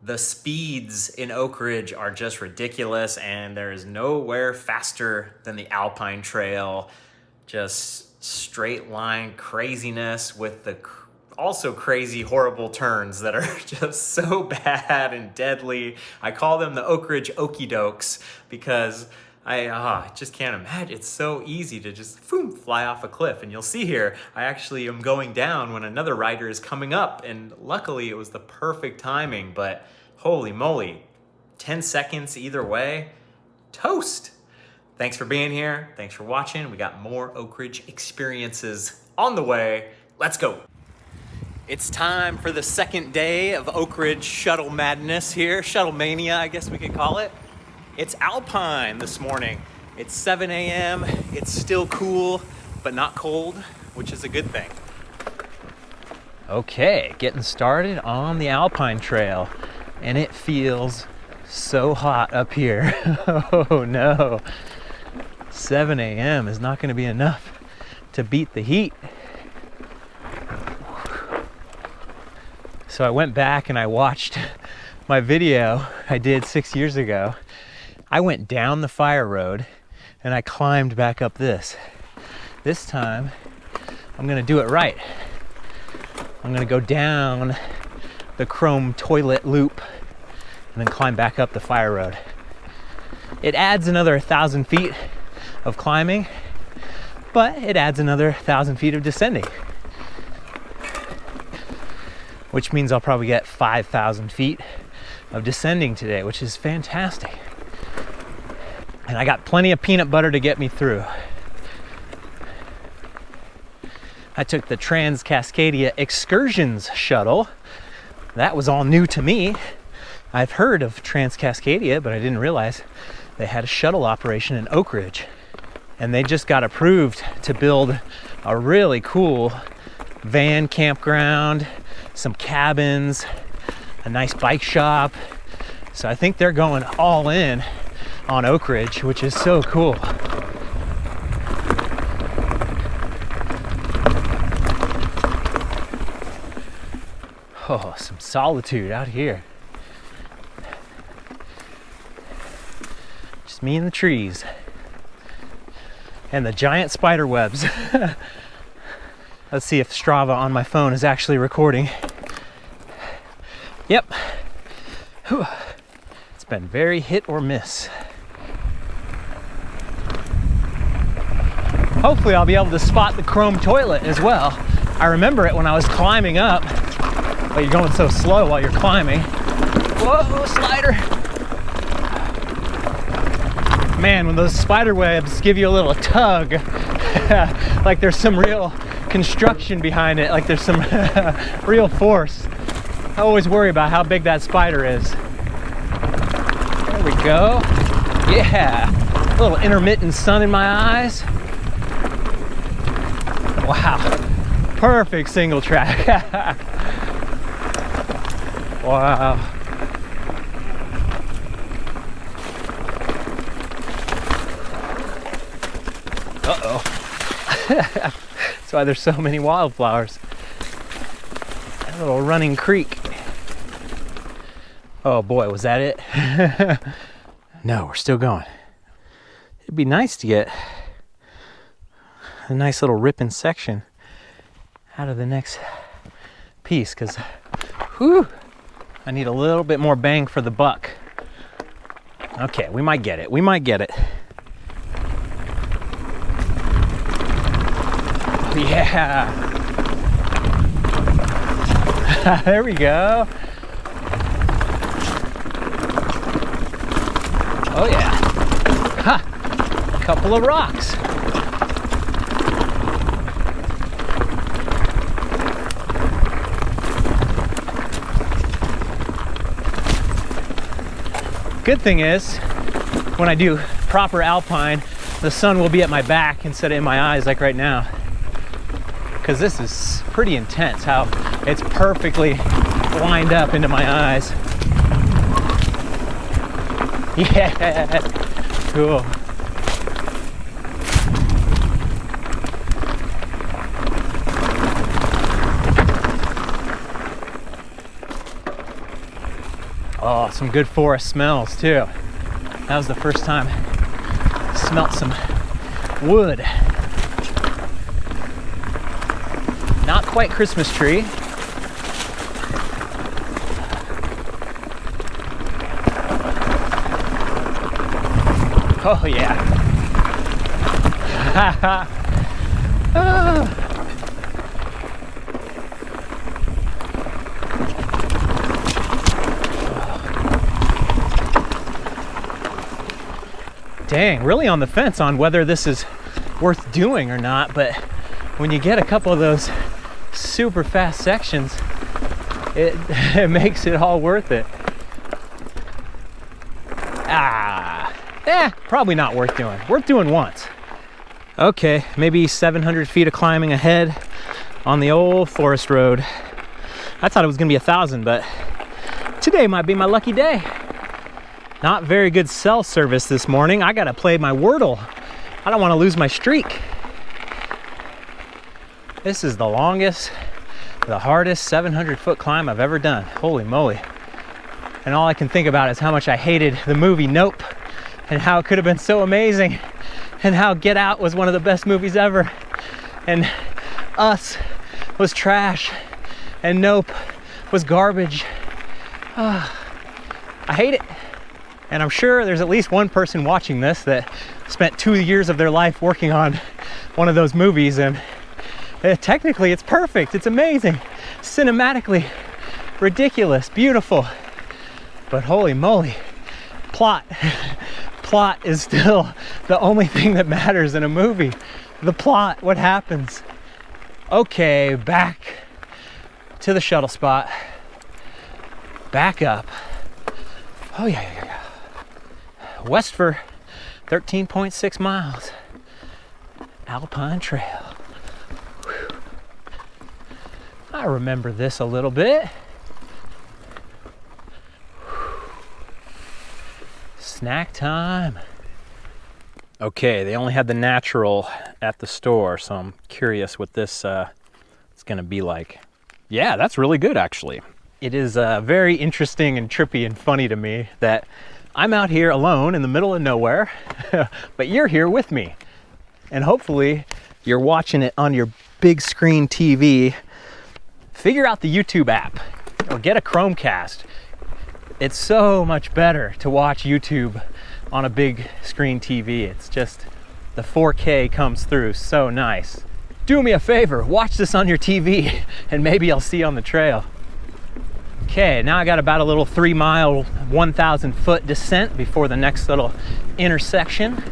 The speeds in Oak Ridge are just ridiculous, and there is nowhere faster than the Alpine Trail. Just straight line craziness with the also crazy, horrible turns that are just so bad and deadly. I call them the Oak Ridge okey dokes because I just can't imagine. It's so easy to just fly off a cliff. And you'll see here, I actually am going down when another rider is coming up. And luckily it was the perfect timing, but holy moly, 10 seconds either way, toast. Thanks for being here. Thanks for watching. We got more Oak Ridge experiences on the way. Let's go. It's time for the second day of Oak Ridge shuttle madness here. Shuttle mania, I guess we could call it. It's Alpine this morning. It's 7 a.m. It's still cool, but not cold, which is a good thing. Okay, getting started on the Alpine Trail, and it feels so hot up here. Oh no. 7 a.m. is not going to be enough to beat the heat. So I went back and I watched my video I did 6 years ago. I went down the fire road and I climbed back up this. This time, I'm gonna do it right. I'm gonna go down the chrome toilet loop and then climb back up the fire road. It adds another 1,000 feet of climbing, but it adds another 1,000 feet of descending, which means I'll probably get 5,000 feet of descending today, which is fantastic. And I got plenty of peanut butter to get me through. I took the Trans-Cascadia Excursions shuttle. That was all new to me. I've heard of Trans-Cascadia, but I didn't realize they had a shuttle operation in Oak Ridge. And they just got approved to build a really cool van campground, some cabins, a nice bike shop. So I think they're going all in on Oak Ridge, which is so cool. Oh, some solitude out here. Just me and the trees. And the giant spider webs. Let's see if Strava on my phone is actually recording. Yep. Whew. It's been very hit or miss. Hopefully I'll be able to spot the chrome toilet as well. I remember it when I was climbing up, but you're going so slow while you're climbing. Whoa, slider. Man, when those spider webs give you a little tug, like there's some real construction behind it, like there's some real force. I always worry about how big that spider is. There we go. Yeah, a little intermittent sun in my eyes. Wow, perfect single track. Wow. Uh-oh. That's why there's so many wildflowers. A little running creek. Oh boy, was that it? No, we're still going. It'd be nice to get a nice little ripping section out of the next piece, because I need a little bit more bang for the buck. Okay, we might get it. We might get it. Yeah. There we go. Oh yeah. Ha! Couple of rocks. Good thing is, when I do proper alpine, the sun will be at my back instead of in my eyes like right now. Because this is pretty intense how it's perfectly lined up into my eyes. Yeah, cool. Oh, some good forest smells too. That was the first time I smelt some wood. Not quite Christmas tree. Oh yeah. Dang, really on the fence on whether this is worth doing or not, but when you get a couple of those super fast sections, it makes it all worth it. Probably not worth doing. Worth doing once. Okay, maybe 700 feet of climbing ahead on the old forest road. I thought it was gonna be 1,000, but today might be my lucky day. Not very good cell service this morning. I gotta play my Wordle. I don't wanna lose my streak. This is the longest, the hardest 700-foot climb I've ever done. Holy moly. And all I can think about is how much I hated the movie Nope, and how it could have been so amazing, and how Get Out was one of the best movies ever, and Us was trash, and Nope was garbage. I hate it. And I'm sure there's at least one person watching this that spent 2 years of their life working on one of those movies, and technically it's perfect, it's amazing, cinematically ridiculous, beautiful, but holy moly, plot is still the only thing that matters in a movie. The plot, what happens. Okay, back to the shuttle spot, back up. Oh yeah. West for 13.6 miles, Alpine Trail. Whew. I remember this a little bit. Snack time. Okay, they only had the natural at the store, so I'm curious what this is gonna be like. Yeah, that's really good actually. It is very interesting and trippy and funny to me that I'm out here alone in the middle of nowhere, but you're here with me. And hopefully you're watching it on your big screen TV. Figure out the YouTube app or get a Chromecast. It's so much better to watch YouTube on a big screen TV. It's just, the 4K comes through so nice. Do me a favor, watch this on your TV and maybe I'll see you on the trail. Okay, now I got about a little 3 mile, 1,000 foot descent before the next little intersection.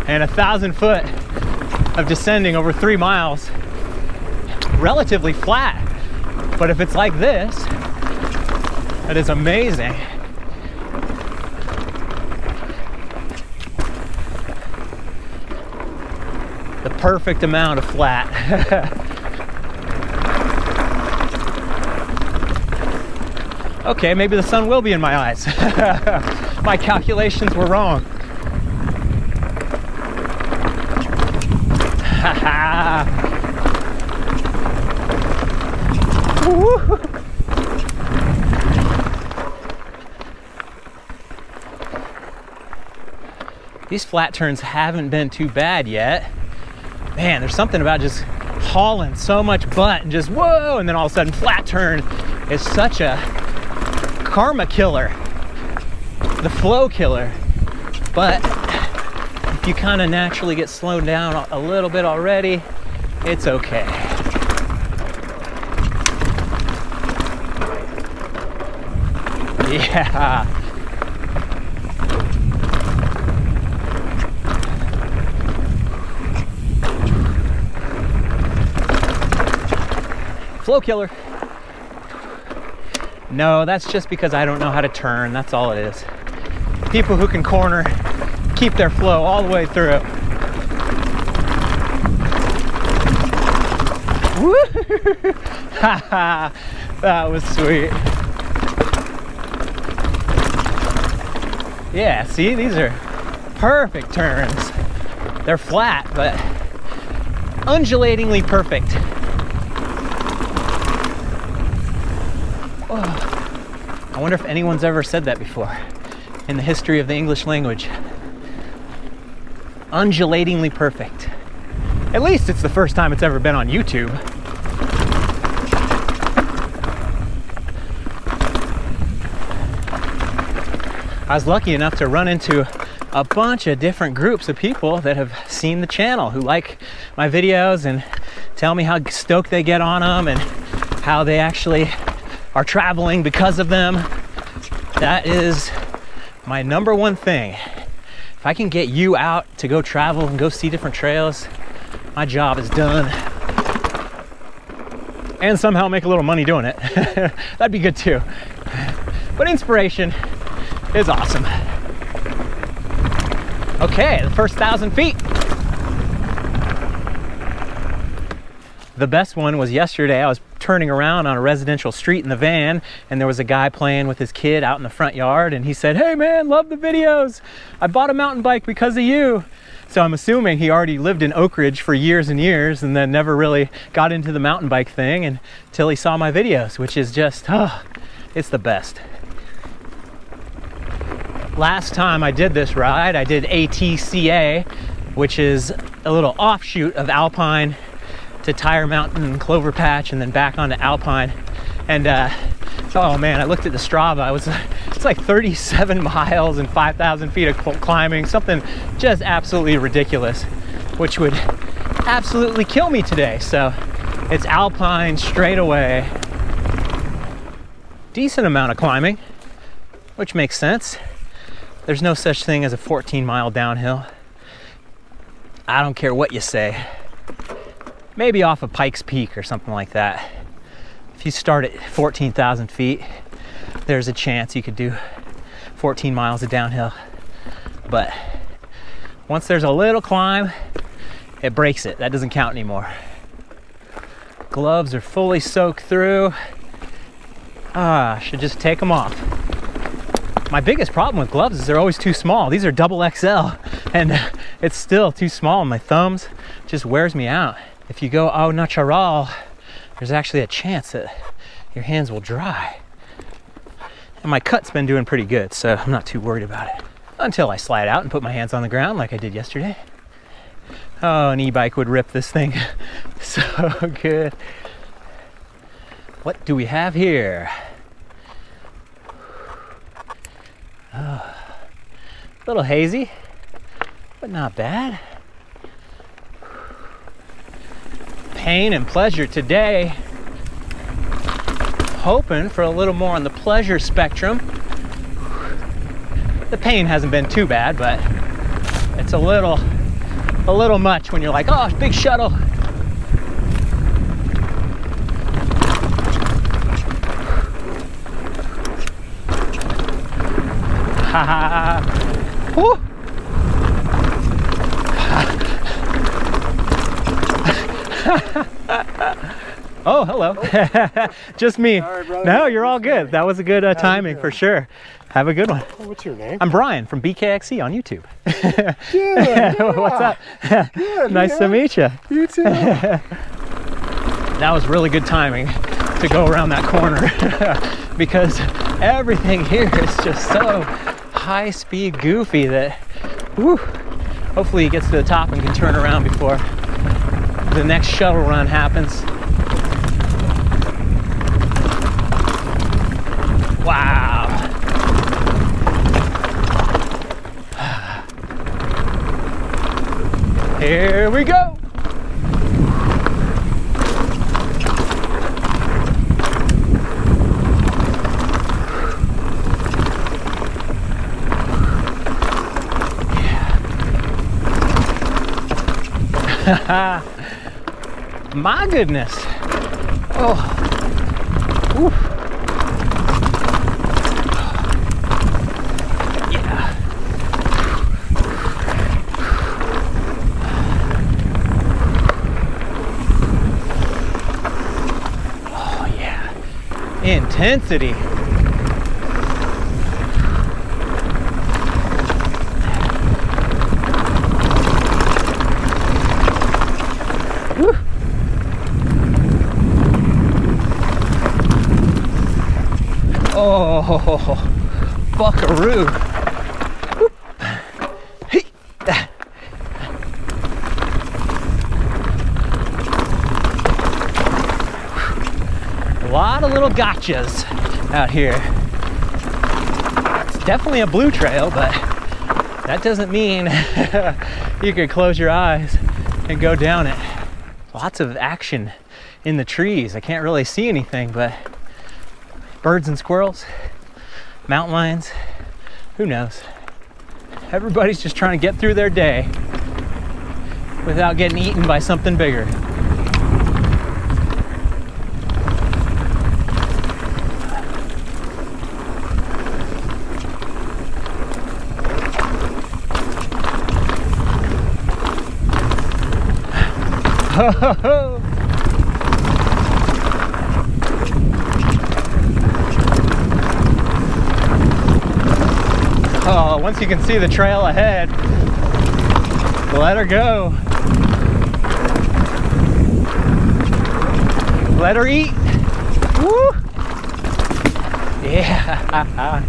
And 1,000 foot of descending over 3 miles, relatively flat. But if it's like this, that is amazing. The perfect amount of flat. Okay, maybe the sun will be in my eyes. My calculations were wrong. These flat turns haven't been too bad yet. Man, there's something about just hauling so much butt and just whoa, and then all of a sudden flat turn is such a karma killer, the flow killer. But if you kind of naturally get slowed down a little bit already, it's okay. Yeah. Flow killer. No, that's just because I don't know how to turn. That's all it is. People who can corner keep their flow all the way through. Woo! That was sweet. Yeah, see, these are perfect turns. They're flat, but undulatingly perfect. Oh, I wonder if anyone's ever said that before in the history of the English language. Undulatingly perfect. At least it's the first time it's ever been on YouTube. I was lucky enough to run into a bunch of different groups of people that have seen the channel, who like my videos and tell me how stoked they get on them and how they actually are traveling because of them. That is my number one thing. If I can get you out to go travel and go see different trails, my job is done. And somehow make a little money doing it. That'd be good too. But inspiration is awesome. Okay, the first 1,000 feet. The best one was yesterday. I was turning around on a residential street in the van, and there was a guy playing with his kid out in the front yard, and he said, "Hey man, love the videos. I bought a mountain bike because of you." So I'm assuming he already lived in Oak Ridge for years and years and then never really got into the mountain bike thing until he saw my videos, which is just, it's the best. Last time I did this ride, I did ATCA, which is a little offshoot of Alpine to Tire Mountain and Clover Patch and then back onto Alpine. And oh man, I looked at the Strava. It's like 37 miles and 5,000 feet of climbing, something just absolutely ridiculous, which would absolutely kill me today. So it's Alpine straight away. Decent amount of climbing, which makes sense. There's no such thing as a 14-mile downhill. I don't care what you say. Maybe off of Pikes Peak or something like that. If you start at 14,000 feet, there's a chance you could do 14 miles of downhill. But once there's a little climb, it breaks it. That doesn't count anymore. Gloves are fully soaked through. I should just take them off. My biggest problem with gloves is they're always too small. These are double XL and it's still too small. My thumbs just wears me out. If you go au natural, there's actually a chance that your hands will dry. And my cut's been doing pretty good, so I'm not too worried about it. Until I slide out and put my hands on the ground like I did yesterday. Oh, an e-bike would rip this thing so good. What do we have here? Oh, a little hazy, but not bad. Pain and pleasure today. Hoping for a little more on the pleasure spectrum. The pain hasn't been too bad, but it's a little much when you're like, oh, big shuttle. Ha ha. Woo. Oh, hello. Just me. Sorry, No, you're all good. That was a good timing for sure. Have a good one. Oh, what's your name? I'm Brian from BKXC on YouTube. Yeah. What's up? Good, Nice to meet you. You too. That was really good timing to go around that corner because everything here is just so high speed goofy that whew, hopefully he gets to the top and can turn around before the next shuttle run happens. Wow. Here we go. Yeah. My goodness. Oh. Oof. Yeah. intensity. Woo. Oh, buckaroo. Whoop. Hey. A lot of little gotchas out here. It's definitely a blue trail, but that doesn't mean you could close your eyes and go down it. Lots of action in the trees. I can't really see anything, but birds and squirrels, mountain lions, who knows? Everybody's just trying to get through their day without getting eaten by something bigger. Oh, once you can see the trail ahead, let her go. Let her eat. Woo! Yeah.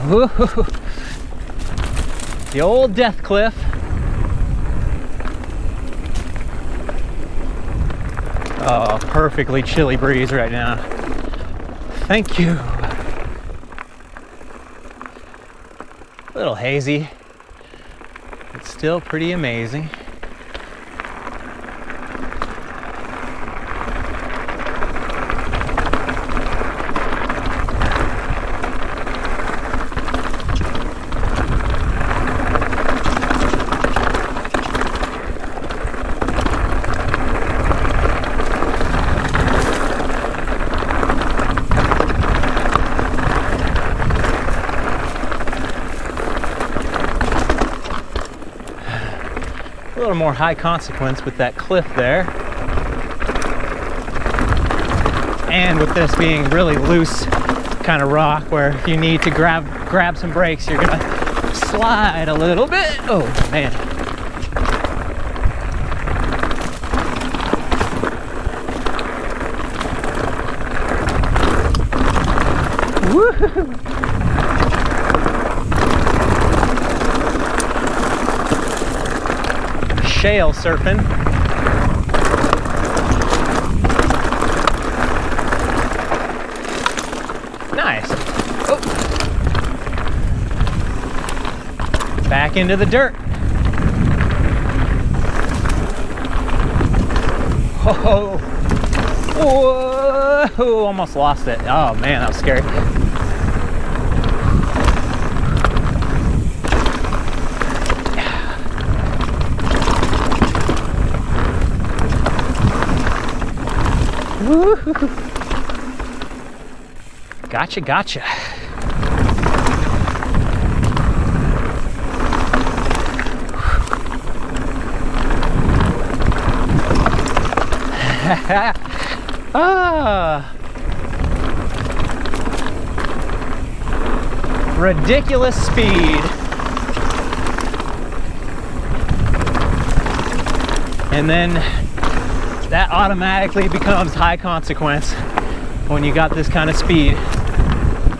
Woo! The old death cliff. Oh, perfectly chilly breeze right now. Thank you. A little hazy, but still pretty amazing. A little more high consequence with that cliff there. And with this being really loose kind of rock where if you need to grab some brakes, you're gonna slide a little bit. Oh man. Woo-hoo. Shale surfing. Nice. Oh. Back into the dirt. Oh, whoa, almost lost it. Oh man, that was scary. Woo-hoo. Gotcha, gotcha. Ah. Ridiculous speed. And then that automatically becomes high consequence when you got this kind of speed.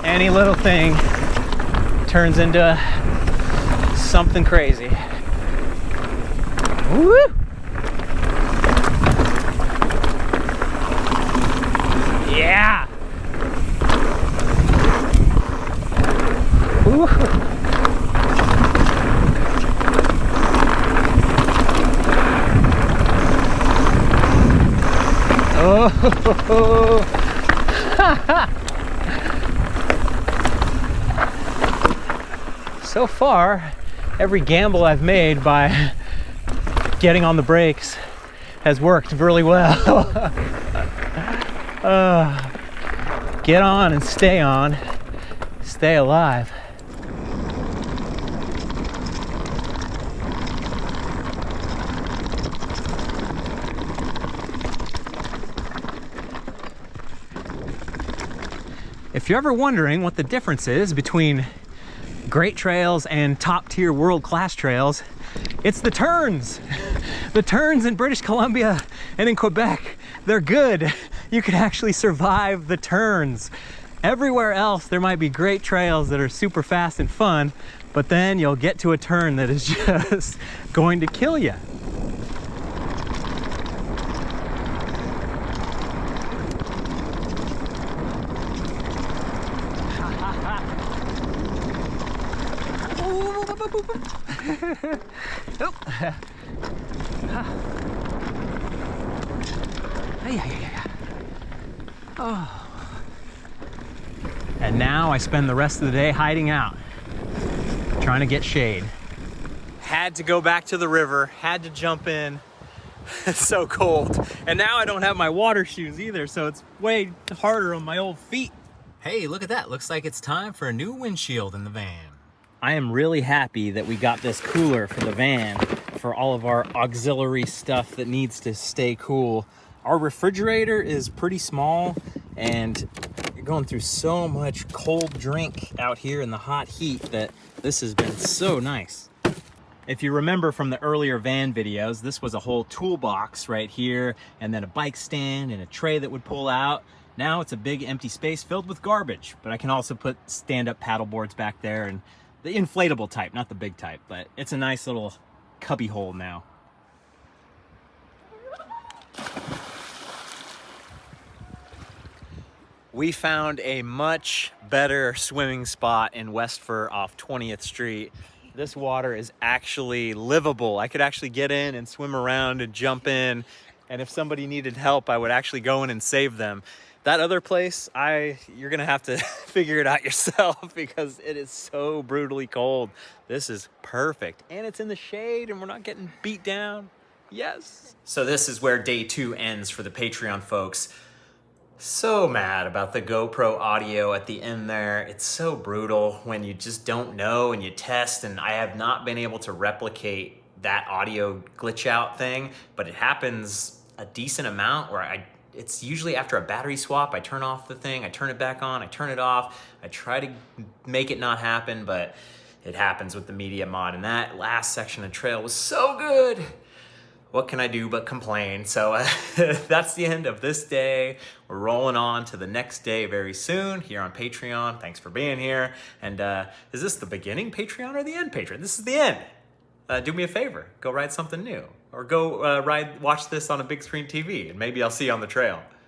Any little thing turns into something crazy. Woo! Yeah! Woo! Oh! So far, every gamble I've made by getting on the brakes has worked really well. Get on and stay alive. If you're ever wondering what the difference is between great trails and top tier world-class trails, it's the turns. The turns in British Columbia and in Quebec, they're good. You can actually survive the turns. Everywhere else, there might be great trails that are super fast and fun, but then you'll get to a turn that is just going to kill you. Oh. And now I spend the rest of the day hiding out, trying to get shade. Had to go back to the river, had to jump in. It's so cold. And now I don't have my water shoes either, so it's way harder on my old feet. Hey, look at that. Looks like it's time for a new windshield in the van. I am really happy that we got this cooler for the van for all of our auxiliary stuff that needs to stay cool. Our refrigerator is pretty small, and you're going through so much cold drink out here in the hot heat that this has been so nice. If you remember from the earlier van videos, this was a whole toolbox right here, and then a bike stand and a tray that would pull out. Now it's a big empty space filled with garbage, but I can also put stand-up paddle boards back there, and the inflatable type, not the big type, but it's a nice little cubby hole now. We found a much better swimming spot in Westford off 20th Street. This water is actually livable. I could actually get in and swim around and jump in, and if somebody needed help, I would actually go in and save them. That other place, you're gonna have to figure it out yourself because it is so brutally cold. This is perfect, and it's in the shade, and we're not getting beat down. Yes. So this is where day 2 ends for the Patreon folks. So mad about the GoPro audio at the end there. It's so brutal when you just don't know and you test, and I have not been able to replicate that audio glitch out thing, but it happens a decent amount where it's usually after a battery swap. I turn off the thing, I turn it back on, I turn it off. I try to make it not happen, but it happens with the media mod, and that last section of trail was so good. What can I do but complain? So that's the end of this day. We're rolling on to the next day very soon here on Patreon. Thanks for being here. And is this the beginning Patreon or the end Patreon? This is the end. Do me a favor, go ride something new, or go watch this on a big screen TV, and maybe I'll see you on the trail.